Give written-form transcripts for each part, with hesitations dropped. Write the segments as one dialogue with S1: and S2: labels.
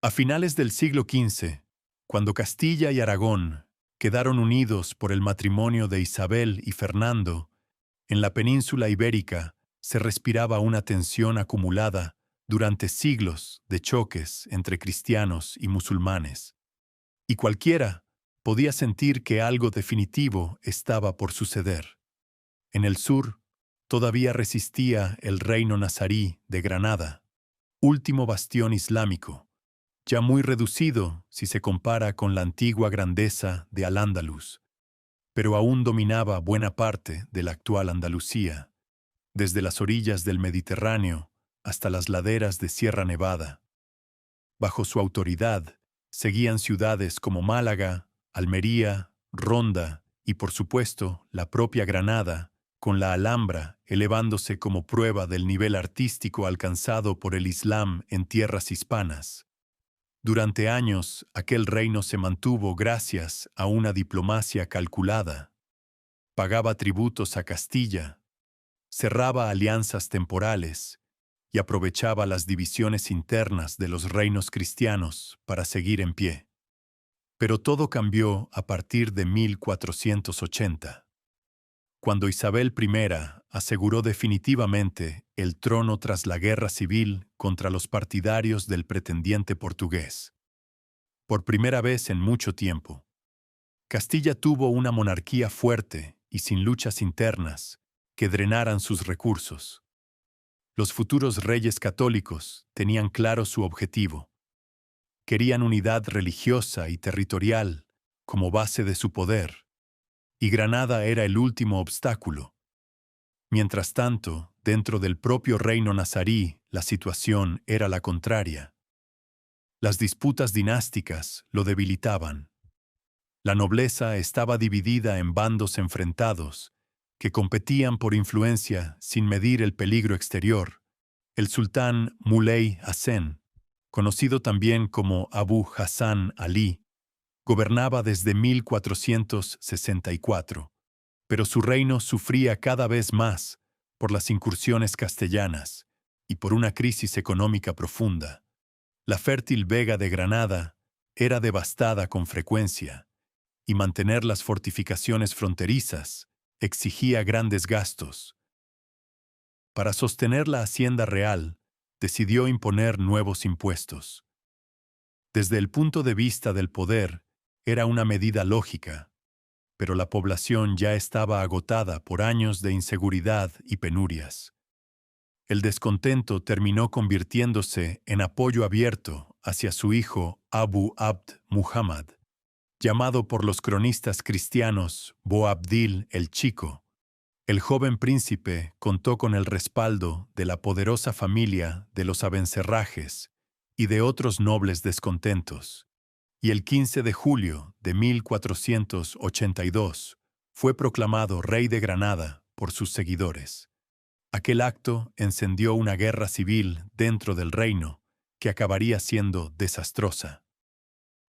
S1: A finales del siglo XV, cuando Castilla y Aragón quedaron unidos por el matrimonio de Isabel y Fernando, en la península ibérica se respiraba una tensión acumulada durante siglos de choques entre cristianos y musulmanes, y cualquiera podía sentir que algo definitivo estaba por suceder. En el sur, todavía resistía el reino nazarí de Granada, último bastión islámico, ya muy reducido si se compara con la antigua grandeza de Al-Ándalus, pero aún dominaba buena parte de la actual Andalucía, desde las orillas del Mediterráneo hasta las laderas de Sierra Nevada. Bajo su autoridad, seguían ciudades como Málaga, Almería, Ronda y, por supuesto, la propia Granada, con la Alhambra elevándose como prueba del nivel artístico alcanzado por el Islam en tierras hispanas. Durante años, aquel reino se mantuvo gracias a una diplomacia calculada. Pagaba tributos a Castilla, cerraba alianzas temporales y aprovechaba las divisiones internas de los reinos cristianos para seguir en pie. Pero todo cambió a partir de 1480, cuando Isabel I aseguró definitivamente el trono tras la guerra civil contra los partidarios del pretendiente portugués. Por primera vez en mucho tiempo, Castilla tuvo una monarquía fuerte y sin luchas internas que drenaran sus recursos. Los futuros reyes católicos tenían claro su objetivo. Querían unidad religiosa y territorial como base de su poder, y Granada era el último obstáculo. Mientras tanto, dentro del propio reino nazarí, la situación era la contraria. Las disputas dinásticas lo debilitaban. La nobleza estaba dividida en bandos enfrentados, que competían por influencia sin medir el peligro exterior. El sultán Muley Hassen, conocido también como Abu Hassan Ali, gobernaba desde 1464, pero su reino sufría cada vez más por las incursiones castellanas y por una crisis económica profunda. La fértil Vega de Granada era devastada con frecuencia, y mantener las fortificaciones fronterizas exigía grandes gastos. Para sostener la hacienda real, decidió imponer nuevos impuestos. Desde el punto de vista del poder, era una medida lógica, pero la población ya estaba agotada por años de inseguridad y penurias. El descontento terminó convirtiéndose en apoyo abierto hacia su hijo Abu Abd Muhammad, llamado por los cronistas cristianos Boabdil el Chico. El joven príncipe contó con el respaldo de la poderosa familia de los Abencerrajes y de otros nobles descontentos, y el 15 de julio de 1482 fue proclamado rey de Granada por sus seguidores. Aquel acto encendió una guerra civil dentro del reino que acabaría siendo desastrosa.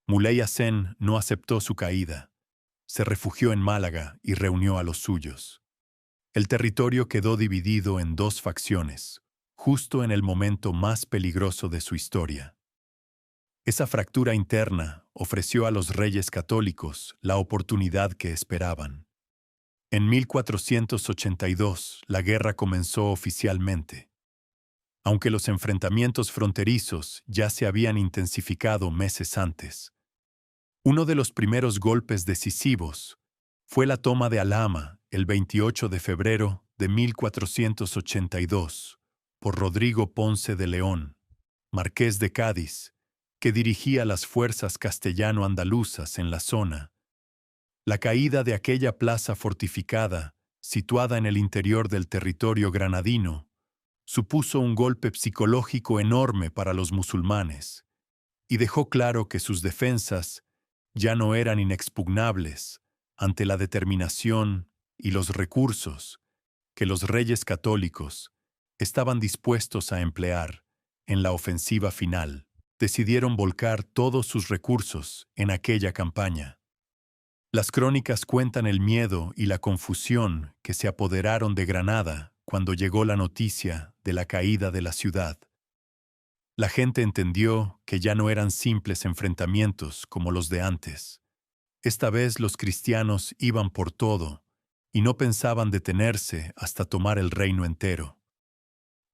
S1: Muley Hassen no aceptó su caída. Se refugió en Málaga y reunió a los suyos. El territorio quedó dividido en dos facciones, justo en el momento más peligroso de su historia. Esa fractura interna ofreció a los reyes católicos la oportunidad que esperaban. En 1482, la guerra comenzó oficialmente. Aunque los enfrentamientos fronterizos ya se habían intensificado meses antes. Uno de los primeros golpes decisivos fue la toma de Alhama el 28 de febrero de 1482 por Rodrigo Ponce de León, marqués de Cádiz, que dirigía las fuerzas castellano-andaluzas en la zona. La caída de aquella plaza fortificada, situada en el interior del territorio granadino, supuso un golpe psicológico enorme para los musulmanes y dejó claro que sus defensas ya no eran inexpugnables ante la determinación y los recursos que los reyes católicos estaban dispuestos a emplear en la ofensiva final. Decidieron volcar todos sus recursos en aquella campaña. Las crónicas cuentan el miedo y la confusión que se apoderaron de Granada cuando llegó la noticia de la caída de la ciudad. La gente entendió que ya no eran simples enfrentamientos como los de antes. Esta vez los cristianos iban por todo y no pensaban detenerse hasta tomar el reino entero.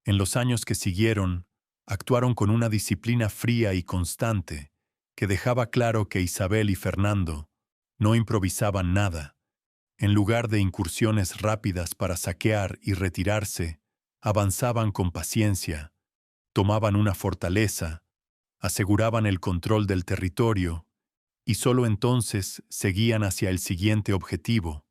S1: En los años que siguieron, actuaron con una disciplina fría y constante que dejaba claro que Isabel y Fernando no improvisaban nada. En lugar de incursiones rápidas para saquear y retirarse, avanzaban con paciencia, tomaban una fortaleza, aseguraban el control del territorio y solo entonces seguían hacia el siguiente objetivo.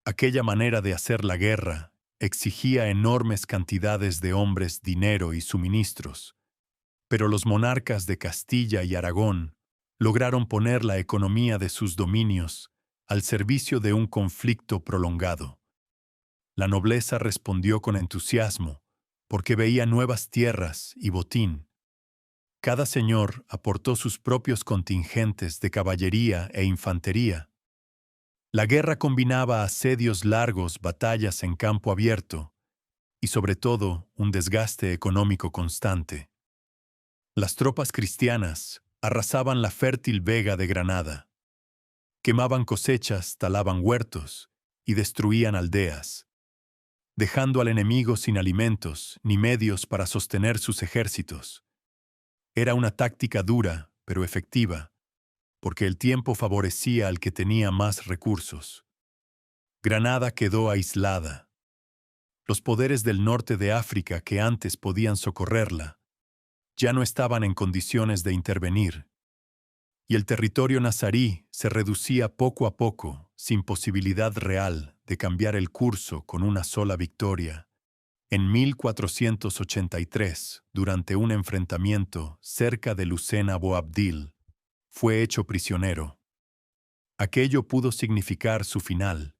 S1: Aquella manera de hacer la guerra exigía enormes cantidades de hombres, dinero y suministros, pero los monarcas de Castilla y Aragón lograron poner la economía de sus dominios al servicio de un conflicto prolongado. La nobleza respondió con entusiasmo, porque veía nuevas tierras y botín. Cada señor aportó sus propios contingentes de caballería e infantería. La guerra combinaba asedios largos, batallas en campo abierto y, sobre todo, un desgaste económico constante. Las tropas cristianas arrasaban la fértil Vega de Granada. Quemaban cosechas, talaban huertos y destruían aldeas, dejando al enemigo sin alimentos ni medios para sostener sus ejércitos. Era una táctica dura, pero efectiva, porque el tiempo favorecía al que tenía más recursos. Granada quedó aislada. Los poderes del norte de África que antes podían socorrerla ya no estaban en condiciones de intervenir, y el territorio nazarí se reducía poco a poco, sin posibilidad real de cambiar el curso con una sola victoria. En 1483, durante un enfrentamiento cerca de Lucena, Boabdil fue hecho prisionero. Aquello pudo significar su final,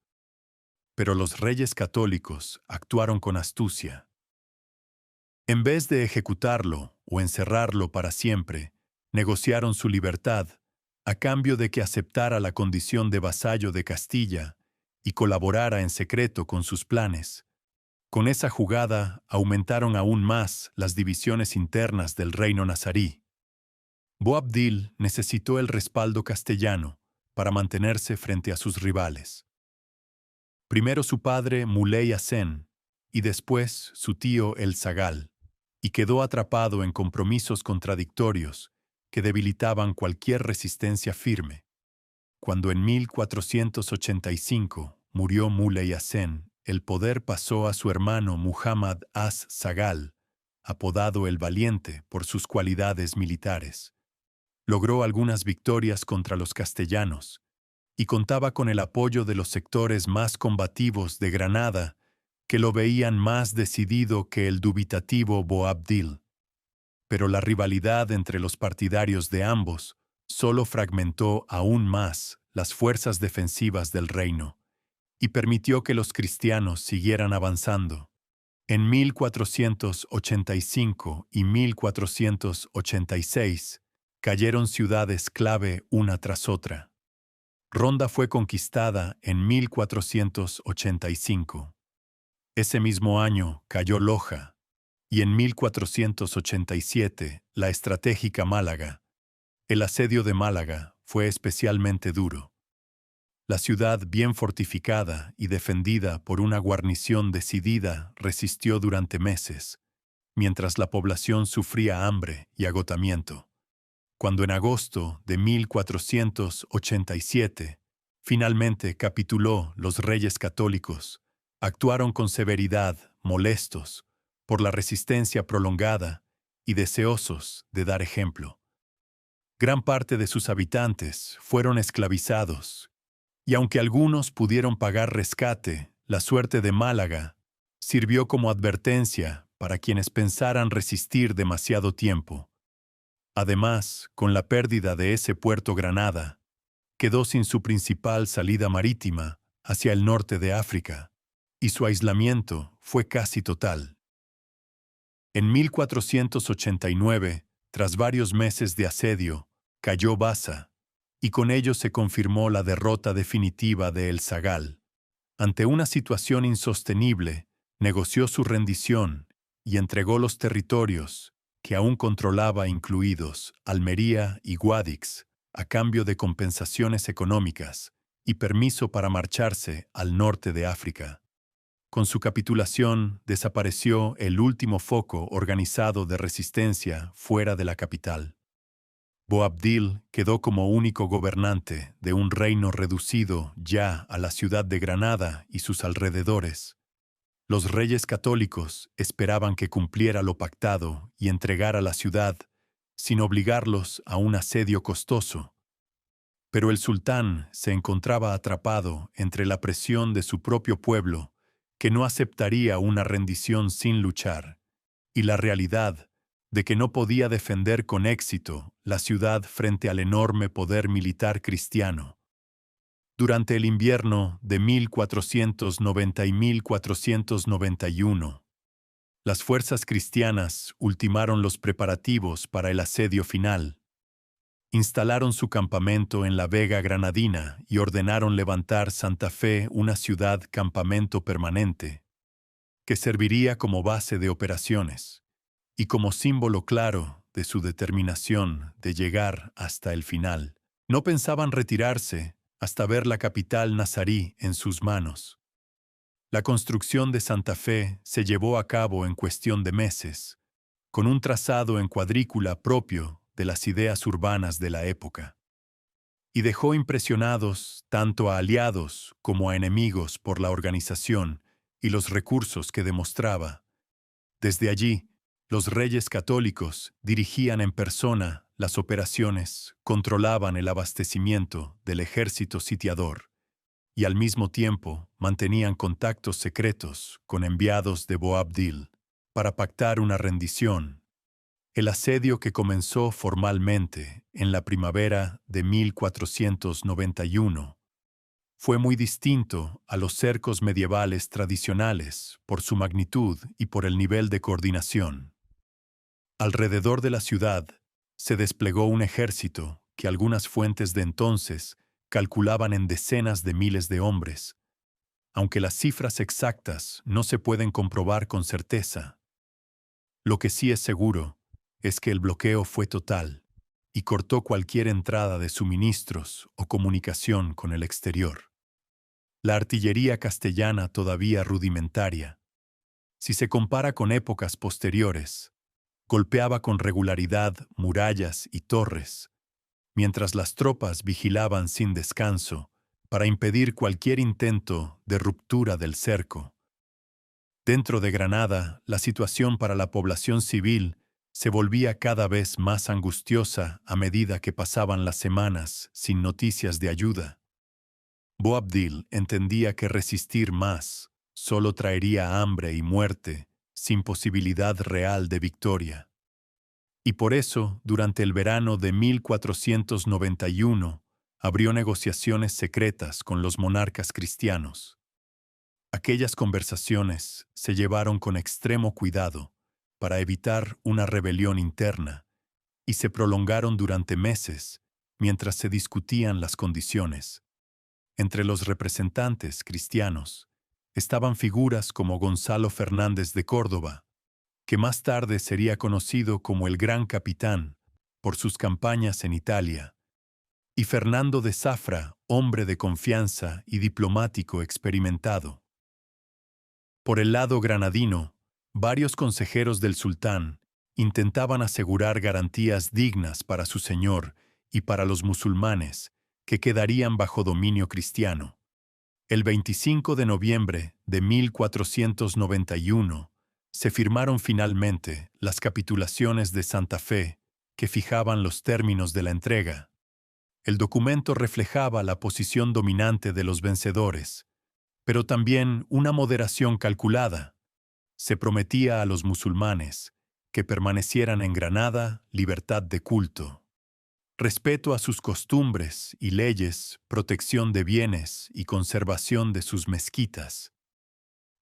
S1: pero los reyes católicos actuaron con astucia. En vez de ejecutarlo o encerrarlo para siempre, negociaron su libertad a cambio de que aceptara la condición de vasallo de Castilla y colaborara en secreto con sus planes. Con esa jugada aumentaron aún más las divisiones internas del reino nazarí. Boabdil necesitó el respaldo castellano para mantenerse frente a sus rivales. Primero su padre Muley Hasen y después su tío El Zagal, y quedó atrapado en compromisos contradictorios que debilitaban cualquier resistencia firme. Cuando en 1485 murió Muley Hasen, el poder pasó a su hermano Muhammad Az-Zagal, apodado el Valiente por sus cualidades militares. Logró algunas victorias contra los castellanos y contaba con el apoyo de los sectores más combativos de Granada, que lo veían más decidido que el dubitativo Boabdil. Pero la rivalidad entre los partidarios de ambos solo fragmentó aún más las fuerzas defensivas del reino y permitió que los cristianos siguieran avanzando. En 1485 y 1486 cayeron ciudades clave una tras otra. Ronda fue conquistada en 1485. Ese mismo año cayó Loja, y en 1487 la estratégica Málaga. El asedio de Málaga fue especialmente duro. La ciudad, bien fortificada y defendida por una guarnición decidida, resistió durante meses, mientras la población sufría hambre y agotamiento. Cuando en agosto de 1487 finalmente capituló, los reyes católicos actuaron con severidad, molestos por la resistencia prolongada y deseosos de dar ejemplo. Gran parte de sus habitantes fueron esclavizados, y aunque algunos pudieron pagar rescate, la suerte de Málaga sirvió como advertencia para quienes pensaran resistir demasiado tiempo. Además, con la pérdida de ese puerto Granada, quedó sin su principal salida marítima hacia el norte de África, y su aislamiento fue casi total. En 1489, tras varios meses de asedio, cayó Baza, y con ello se confirmó la derrota definitiva de El Zagal. Ante una situación insostenible, negoció su rendición y entregó los territorios que aún controlaba incluidos Almería y Guadix, a cambio de compensaciones económicas y permiso para marcharse al norte de África. Con su capitulación desapareció el último foco organizado de resistencia fuera de la capital. Boabdil quedó como único gobernante de un reino reducido ya a la ciudad de Granada y sus alrededores. Los reyes católicos esperaban que cumpliera lo pactado y entregara la ciudad, sin obligarlos a un asedio costoso. Pero el sultán se encontraba atrapado entre la presión de su propio pueblo, que no aceptaría una rendición sin luchar, y la realidad de que no podía defender con éxito la ciudad frente al enorme poder militar cristiano. Durante el invierno de 1490 y 1491, las fuerzas cristianas ultimaron los preparativos para el asedio final. Instalaron su campamento en la Vega Granadina y ordenaron levantar Santa Fe, una ciudad campamento permanente, que serviría como base de operaciones y como símbolo claro de su determinación de llegar hasta el final. No pensaban retirarse hasta ver la capital nazarí en sus manos. La construcción de Santa Fe se llevó a cabo en cuestión de meses, con un trazado en cuadrícula propio de las ideas urbanas de la época, y dejó impresionados tanto a aliados como a enemigos por la organización y los recursos que demostraba. Desde allí, los reyes católicos dirigían en persona las operaciones, controlaban el abastecimiento del ejército sitiador y al mismo tiempo mantenían contactos secretos con enviados de Boabdil para pactar una rendición. El asedio, que comenzó formalmente en la primavera de 1491, fue muy distinto a los cercos medievales tradicionales por su magnitud y por el nivel de coordinación. Alrededor de la ciudad se desplegó un ejército que algunas fuentes de entonces calculaban en decenas de miles de hombres, aunque las cifras exactas no se pueden comprobar con certeza. Lo que sí es seguro es que el bloqueo fue total y cortó cualquier entrada de suministros o comunicación con el exterior. La artillería castellana, todavía rudimentaria, si se compara con épocas posteriores, golpeaba con regularidad murallas y torres, mientras las tropas vigilaban sin descanso para impedir cualquier intento de ruptura del cerco. Dentro de Granada, la situación para la población civil se volvía cada vez más angustiosa a medida que pasaban las semanas sin noticias de ayuda. Boabdil entendía que resistir más solo traería hambre y muerte, sin posibilidad real de victoria. Y por eso, durante el verano de 1491, abrió negociaciones secretas con los monarcas cristianos. Aquellas conversaciones se llevaron con extremo cuidado para evitar una rebelión interna y se prolongaron durante meses mientras se discutían las condiciones. Entre los representantes cristianos estaban figuras como Gonzalo Fernández de Córdoba, que más tarde sería conocido como el Gran Capitán por sus campañas en Italia, y Fernando de Zafra, hombre de confianza y diplomático experimentado. Por el lado granadino, varios consejeros del sultán intentaban asegurar garantías dignas para su señor y para los musulmanes que quedarían bajo dominio cristiano. El 25 de noviembre de 1491 se firmaron finalmente las capitulaciones de Santa Fe, que fijaban los términos de la entrega. El documento reflejaba la posición dominante de los vencedores, pero también una moderación calculada. Se prometía a los musulmanes que permanecieran en Granada libertad de culto, respeto a sus costumbres y leyes, protección de bienes y conservación de sus mezquitas.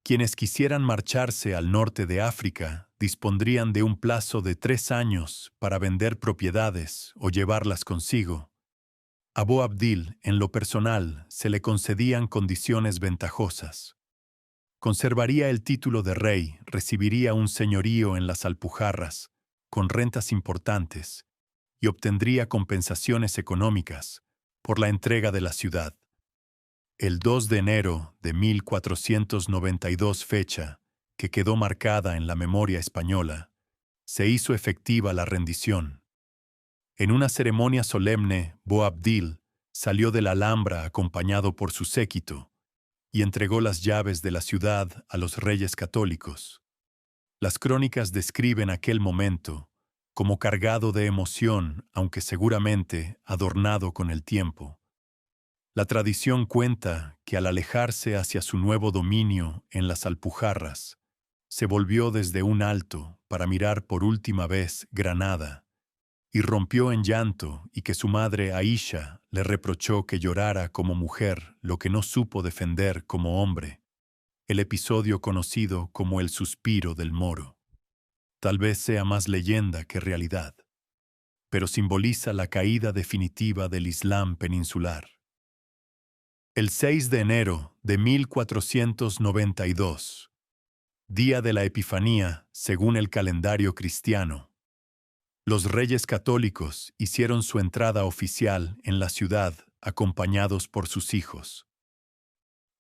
S1: Quienes quisieran marcharse al norte de África dispondrían de un plazo de 3 años para vender propiedades o llevarlas consigo. A Boabdil, en lo personal, se le concedían condiciones ventajosas. Conservaría el título de rey, recibiría un señorío en las Alpujarras, con rentas importantes y obtendría compensaciones económicas por la entrega de la ciudad. El 2 de enero de 1492, fecha que quedó marcada en la memoria española, se hizo efectiva la rendición. En una ceremonia solemne, Boabdil salió de la Alhambra acompañado por su séquito y entregó las llaves de la ciudad a los reyes católicos. Las crónicas describen aquel momento como cargado de emoción, aunque seguramente adornado con el tiempo. La tradición cuenta que al alejarse hacia su nuevo dominio en las Alpujarras, se volvió desde un alto para mirar por última vez Granada, y rompió en llanto, y que su madre Aisha le reprochó que llorara como mujer lo que no supo defender como hombre, el episodio conocido como el suspiro del Moro. Tal vez sea más leyenda que realidad, pero simboliza la caída definitiva del Islam peninsular. El 6 de enero de 1492, día de la Epifanía según el calendario cristiano, los reyes católicos hicieron su entrada oficial en la ciudad acompañados por sus hijos.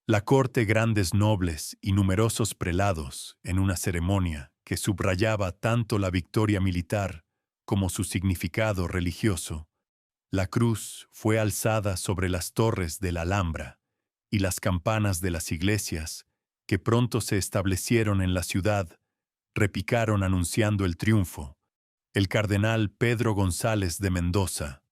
S1: La corte, grandes nobles y numerosos prelados, en una ceremonia que subrayaba tanto la victoria militar como su significado religioso, la cruz fue alzada sobre las torres de la Alhambra y las campanas de las iglesias, que pronto se establecieron en la ciudad, repicaron anunciando el triunfo. El cardenal Pedro González de Mendoza,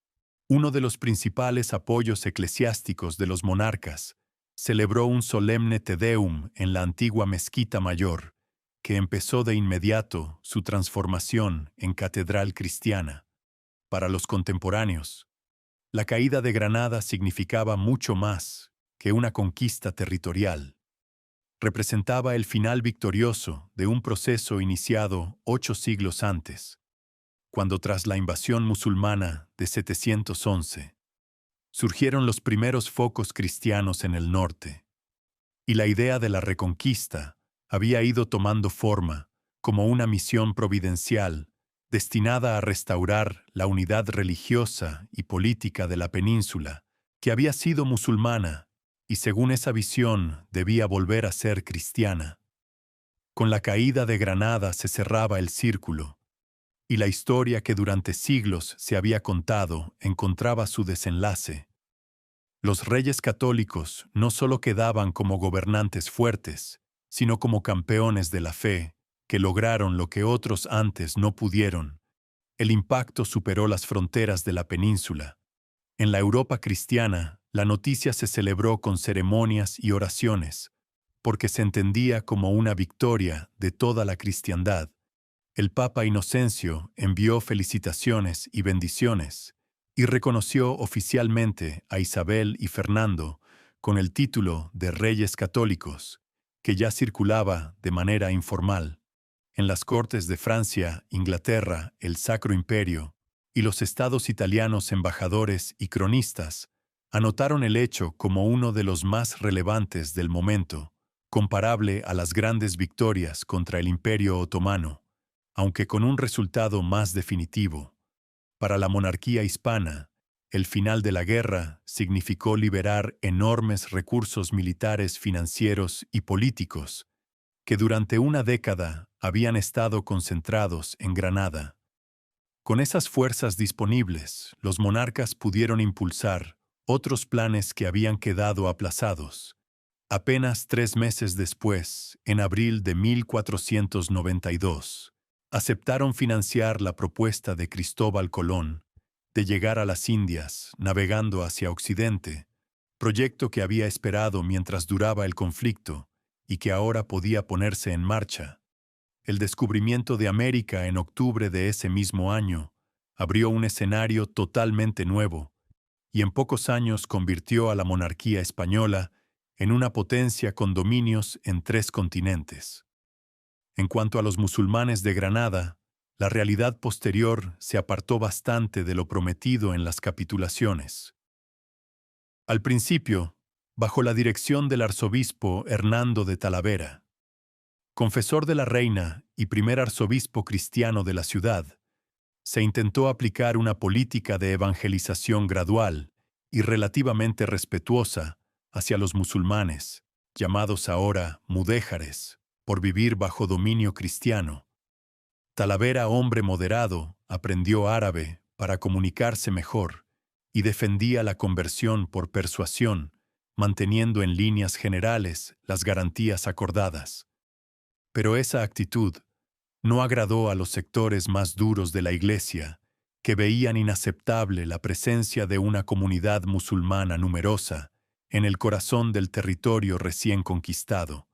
S1: uno de los principales apoyos eclesiásticos de los monarcas, celebró un solemne Te Deum en la antigua Mezquita Mayor, que empezó de inmediato su transformación en catedral cristiana. Para los contemporáneos, la caída de Granada significaba mucho más que una conquista territorial. Representaba el final victorioso de un proceso iniciado 8 siglos antes, cuando tras la invasión musulmana de 711, surgieron los primeros focos cristianos en el norte, y la idea de la reconquista había ido tomando forma como una misión providencial destinada a restaurar la unidad religiosa y política de la península, que había sido musulmana y según esa visión debía volver a ser cristiana. Con la caída de Granada se cerraba el círculo, y la historia que durante siglos se había contado encontraba su desenlace. Los reyes católicos no solo quedaban como gobernantes fuertes, sino como campeones de la fe, que lograron lo que otros antes no pudieron. El impacto superó las fronteras de la península. En la Europa cristiana, la noticia se celebró con ceremonias y oraciones, porque se entendía como una victoria de toda la cristiandad. El Papa Inocencio envió felicitaciones y bendiciones y reconoció oficialmente a Isabel y Fernando con el título de Reyes Católicos, que ya circulaba de manera informal en las cortes de Francia, Inglaterra, el Sacro Imperio y los estados italianos. Embajadores y cronistas anotaron el hecho como uno de los más relevantes del momento, comparable a las grandes victorias contra el Imperio Otomano, aunque con un resultado más definitivo. Para la monarquía hispana, el final de la guerra significó liberar enormes recursos militares, financieros y políticos que durante una década habían estado concentrados en Granada. Con esas fuerzas disponibles, los monarcas pudieron impulsar otros planes que habían quedado aplazados. Apenas 3 meses después, en abril de 1492, aceptaron financiar la propuesta de Cristóbal Colón de llegar a las Indias navegando hacia Occidente, proyecto que había esperado mientras duraba el conflicto y que ahora podía ponerse en marcha. El descubrimiento de América en octubre de ese mismo año abrió un escenario totalmente nuevo y en pocos años convirtió a la monarquía española en una potencia con dominios en 3 continentes. En cuanto a los musulmanes de Granada, la realidad posterior se apartó bastante de lo prometido en las capitulaciones. Al principio, bajo la dirección del arzobispo Hernando de Talavera, confesor de la reina y primer arzobispo cristiano de la ciudad, Se intentó aplicar una política de evangelización gradual y relativamente respetuosa hacia los musulmanes, llamados ahora mudéjares, por vivir bajo dominio cristiano. Talavera, hombre moderado, aprendió árabe para comunicarse mejor y defendía la conversión por persuasión, manteniendo en líneas generales las garantías acordadas. Pero esa actitud no agradó a los sectores más duros de la Iglesia, que veían inaceptable la presencia de una comunidad musulmana numerosa en el corazón del territorio recién conquistado.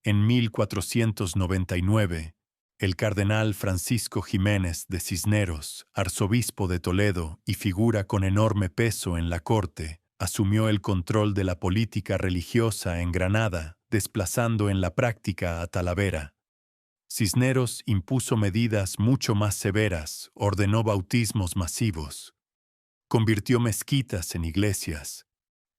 S1: En 1499, el cardenal Francisco Jiménez de Cisneros, arzobispo de Toledo y figura con enorme peso en la corte, asumió el control de la política religiosa en Granada, desplazando en la práctica a Talavera. Cisneros impuso medidas mucho más severas, ordenó bautismos masivos, convirtió mezquitas en iglesias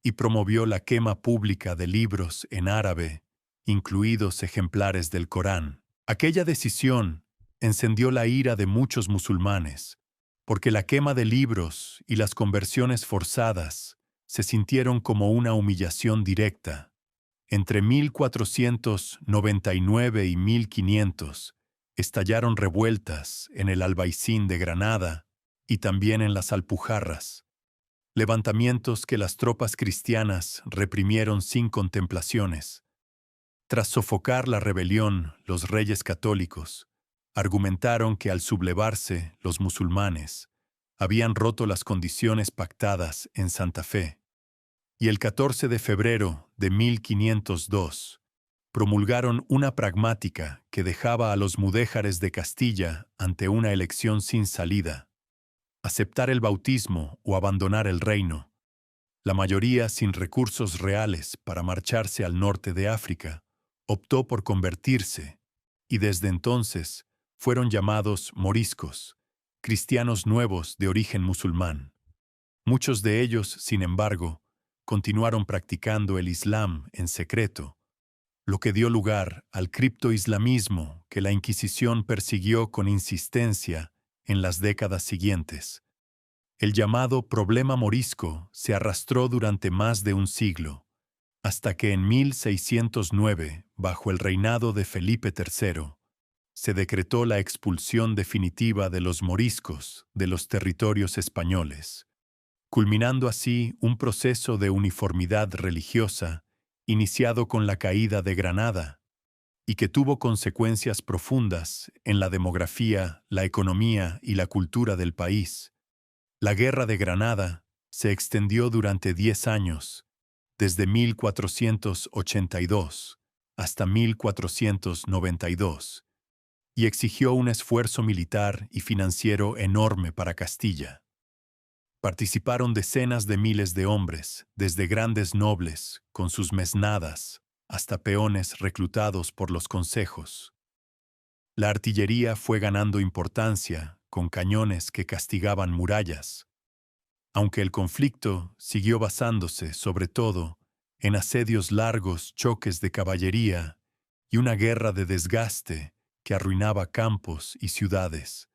S1: y promovió la quema pública de libros en árabe, incluidos ejemplares del Corán. Aquella decisión encendió la ira de muchos musulmanes, porque la quema de libros y las conversiones forzadas se sintieron como una humillación directa. Entre 1499 y 1500 estallaron revueltas en el Albaicín de Granada y también en las Alpujarras, levantamientos que las tropas cristianas reprimieron sin contemplaciones. Tras sofocar la rebelión, los reyes católicos argumentaron que al sublevarse los musulmanes habían roto las condiciones pactadas en Santa Fe. Y el 14 de febrero de 1502 promulgaron una pragmática que dejaba a los mudéjares de Castilla ante una elección sin salida: aceptar el bautismo o abandonar el reino. La mayoría, sin recursos reales para marcharse al norte de África, optó por convertirse, y desde entonces fueron llamados moriscos, cristianos nuevos de origen musulmán. Muchos de ellos, sin embargo, continuaron practicando el Islam en secreto, lo que dio lugar al criptoislamismo que la Inquisición persiguió con insistencia en las décadas siguientes. El llamado problema morisco se arrastró durante más de un siglo, hasta que en 1609, bajo el reinado de Felipe III, se decretó la expulsión definitiva de los moriscos de los territorios españoles, culminando así un proceso de uniformidad religiosa iniciado con la caída de Granada y que tuvo consecuencias profundas en la demografía, la economía y la cultura del país. La Guerra de Granada se extendió durante 10 años, desde 1482 hasta 1492, y exigió un esfuerzo militar y financiero enorme para Castilla. Participaron decenas de miles de hombres, desde grandes nobles, con sus mesnadas, hasta peones reclutados por los consejos. La artillería fue ganando importancia, con cañones que castigaban murallas, aunque el conflicto siguió basándose, sobre todo, en asedios largos, choques de caballería y una guerra de desgaste que arruinaba campos y ciudades.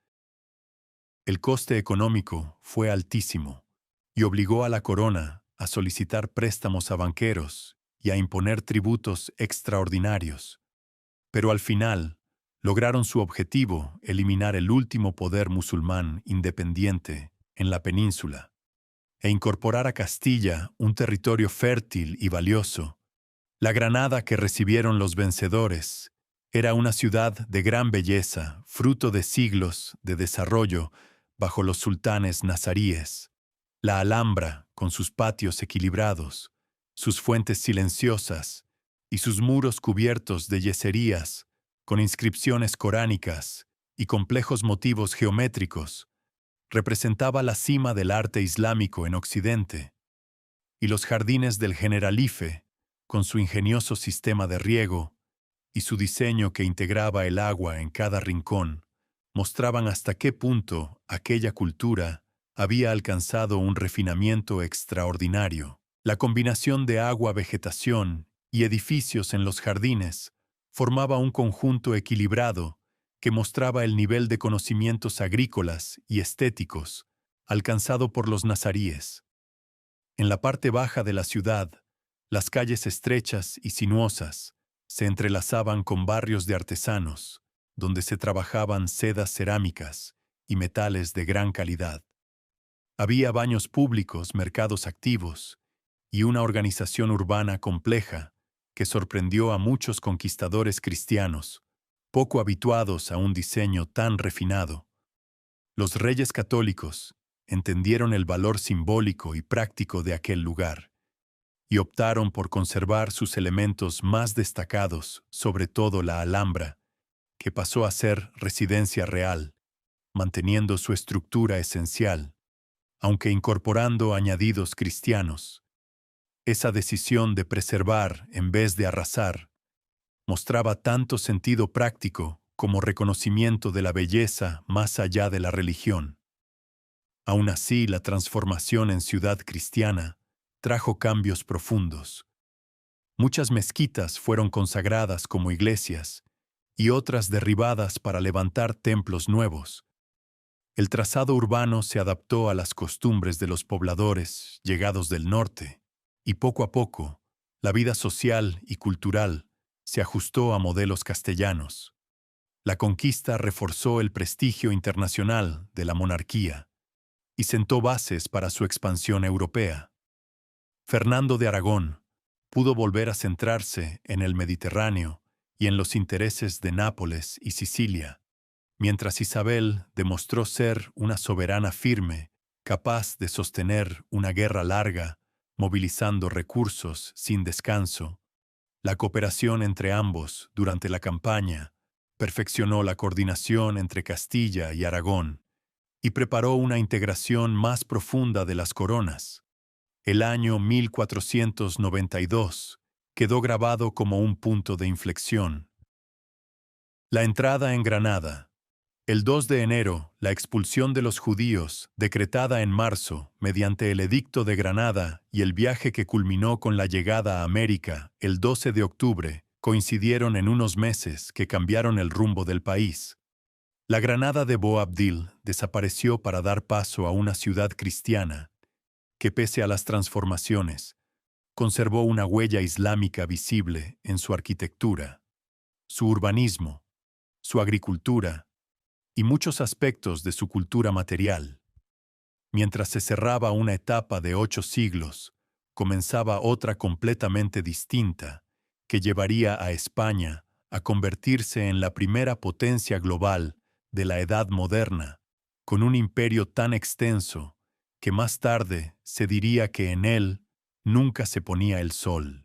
S1: El coste económico fue altísimo y obligó a la corona a solicitar préstamos a banqueros y a imponer tributos extraordinarios. Pero al final, lograron su objetivo: eliminar el último poder musulmán independiente en la península e incorporar a Castilla un territorio fértil y valioso. La Granada que recibieron los vencedores era una ciudad de gran belleza, fruto de siglos de desarrollo bajo los sultanes nazaríes. La Alhambra, con sus patios equilibrados, sus fuentes silenciosas y sus muros cubiertos de yeserías, con inscripciones coránicas y complejos motivos geométricos, representaba la cima del arte islámico en Occidente. Y los jardines del Generalife, con su ingenioso sistema de riego y su diseño que integraba el agua en cada rincón, mostraban hasta qué punto aquella cultura había alcanzado un refinamiento extraordinario. La combinación de agua, vegetación y edificios en los jardines formaba un conjunto equilibrado que mostraba el nivel de conocimientos agrícolas y estéticos alcanzado por los nazaríes. En la parte baja de la ciudad, las calles estrechas y sinuosas se entrelazaban con barrios de artesanos, donde se trabajaban sedas cerámicas y metales de gran calidad. Había baños públicos, mercados activos y una organización urbana compleja que sorprendió a muchos conquistadores cristianos, poco habituados a un diseño tan refinado. Los reyes católicos entendieron el valor simbólico y práctico de aquel lugar y optaron por conservar sus elementos más destacados, sobre todo la Alhambra, que pasó a ser residencia real, manteniendo su estructura esencial, aunque incorporando añadidos cristianos. Esa decisión de preservar en vez de arrasar mostraba tanto sentido práctico como reconocimiento de la belleza más allá de la religión. Aún así, la transformación en ciudad cristiana trajo cambios profundos. Muchas mezquitas fueron consagradas como iglesias y otras derribadas para levantar templos nuevos. El trazado urbano se adaptó a las costumbres de los pobladores llegados del norte, y poco a poco, la vida social y cultural se ajustó a modelos castellanos. La conquista reforzó el prestigio internacional de la monarquía y sentó bases para su expansión europea. Fernando de Aragón pudo volver a centrarse en el Mediterráneo y en los intereses de Nápoles y Sicilia, mientras Isabel demostró ser una soberana firme, capaz de sostener una guerra larga, movilizando recursos sin descanso. La cooperación entre ambos durante la campaña perfeccionó la coordinación entre Castilla y Aragón y preparó una integración más profunda de las coronas. El año 1492 quedó grabado como un punto de inflexión. La entrada en Granada. El 2 de enero, la expulsión de los judíos, decretada en marzo mediante el Edicto de Granada, y el viaje que culminó con la llegada a América el 12 de octubre, coincidieron en unos meses que cambiaron el rumbo del país. La Granada de Boabdil desapareció para dar paso a una ciudad cristiana que, pese a las transformaciones, conservó una huella islámica visible en su arquitectura, su urbanismo, su agricultura y muchos aspectos de su cultura material. Mientras se cerraba una etapa de 8 siglos, comenzaba otra completamente distinta, que llevaría a España a convertirse en la primera potencia global de la Edad Moderna, con un imperio tan extenso que más tarde se diría que en él nunca se ponía el sol.